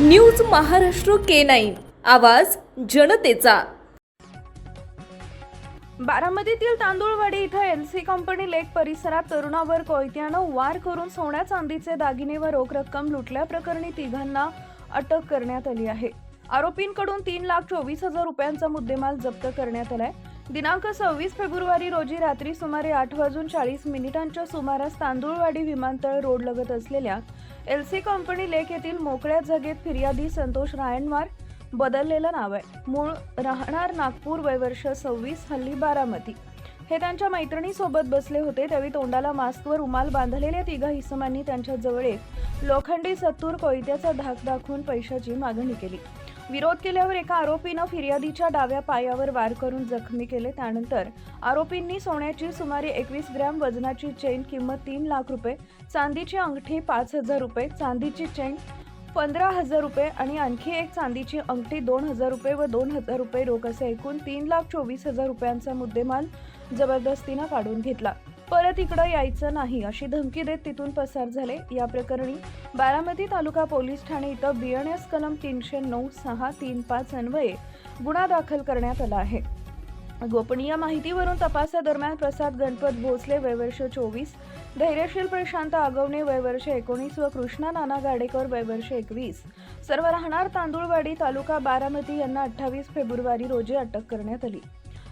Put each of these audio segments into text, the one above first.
News Maharashtra K9 आवाज जनतेचा। बारामतीतील तांदूळवाडी इथं एलसी कंपनी लेक परिसरात तरुणावर कोयत्यानं वार करून सोन्या चांदीचे दागिने व रोख रक्कम लुटल्याप्रकरणी तिघांना अटक करण्यात आली आहे। आरोपींकडून 3,24,000 रुपयांचा मुद्देमाल जप्त करण्यात आलाय। दिनांक 26 फेब्रुवारी रोजी रात्री सुमारे 8:40 सुमारास तांदूळवाडी विमानतळ रोड लगत असलेल्या एलसी कंपनी लेक येथील मोकळ्या जागेत फिर्यादी संतोष रायनवार बदललेलं नाव आहे, मूळ राहणार नागपूर, वय वर्ष 26, हल्ली बारामती, हे त्यांच्या मैत्रिणीसोबत बसले होते। त्यावेळी तोंडाला मास्क व रुमाल बांधलेल्या तिघा इसमांनी त्यांच्या जवळ एक लोखंडी सत्तूर कोयत्याचा धाक दाखवून पैशाची मागणी केली। विरोध केल्यावर एका आरोपीनं फिर्यादीच्या डाव्या पायावर वार करून जखमी केले। त्यानंतर आरोपींनी सोन्याची सुमारे 21 ग्रॅम वजनाची चेन किंमत 3 लाख रुपये, चांदीची अंगठी 5,000 रुपये, चांदीची चेन 15,000 रुपये आणि आणखी एक चांदीची अंगठी 2,000 रुपये व 2,000 रुपये रोख असे एकूण 3,24,000 रुपयांचा मुद्देमाल जबरदस्तीनं काढून घेतला। परत इकडं यायचं नाही अशी धमकी देत तिथून पसार झाले। या प्रकरणी बारामती तालुका पोलीस ठाणे इथं BNS कलम 309-635 अन्वये गुन्हा दाखल करण्यात आला आहे। गोपनीय माहितीवरून तपासादरम्यान प्रसाद गणपत भोसले, वय वर्ष 24, धैर्यशील प्रशांत आगवणे, वय वर्ष 19 व कृष्णा नाना गाडेकर, वय वर्ष 21, सर्व राहणार तांदूळवाडी, तालुका बारामती यांना 28 फेब्रुवारी रोजी अटक करण्यात आली।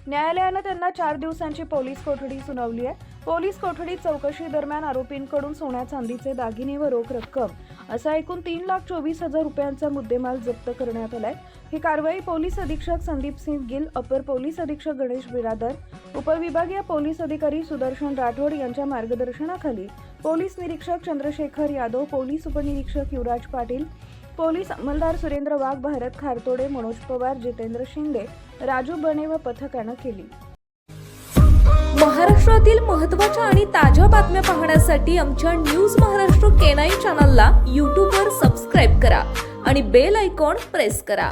न्यायालयानं त्यांना 4 दिवसांची पोलीस कोठडी सुनावली आहे। पोलीस कोठडीत चौकशी दरम्यान आरोपींकडून सोन्या चांदीचे दागिने व रोख रक्कम असा एकूण 3,24,000 रुपयांचा मुद्देमाल जप्त करण्यात आलाय। ही कारवाई पोलीस अधीक्षक संदीप सिंह गिल, अपर पोलीस अधीक्षक गणेश बिरादर, उपविभागीय पोलीस अधिकारी सुदर्शन राठोड यांच्या मार्गदर्शनाखाली पोलीस निरीक्षक चंद्रशेखर यादव, पोलीस उपनिरीक्षक युवराज पाटील, पोलीस अंमलदार सुरेंद्र वाघ, भारत खारतोडे, मनोज पवार, जितेंद्र शिंदे, राजू बने व पथकानं केली। महाराष्ट्रातील महत्त्वाच्या आणि ताज्या बातम्या पाहण्यासाठी आमच्या न्यूज महाराष्ट्र K9 चॅनलला YouTube वर सबस्क्राइब करा आणि बेल आयकॉन प्रेस करा।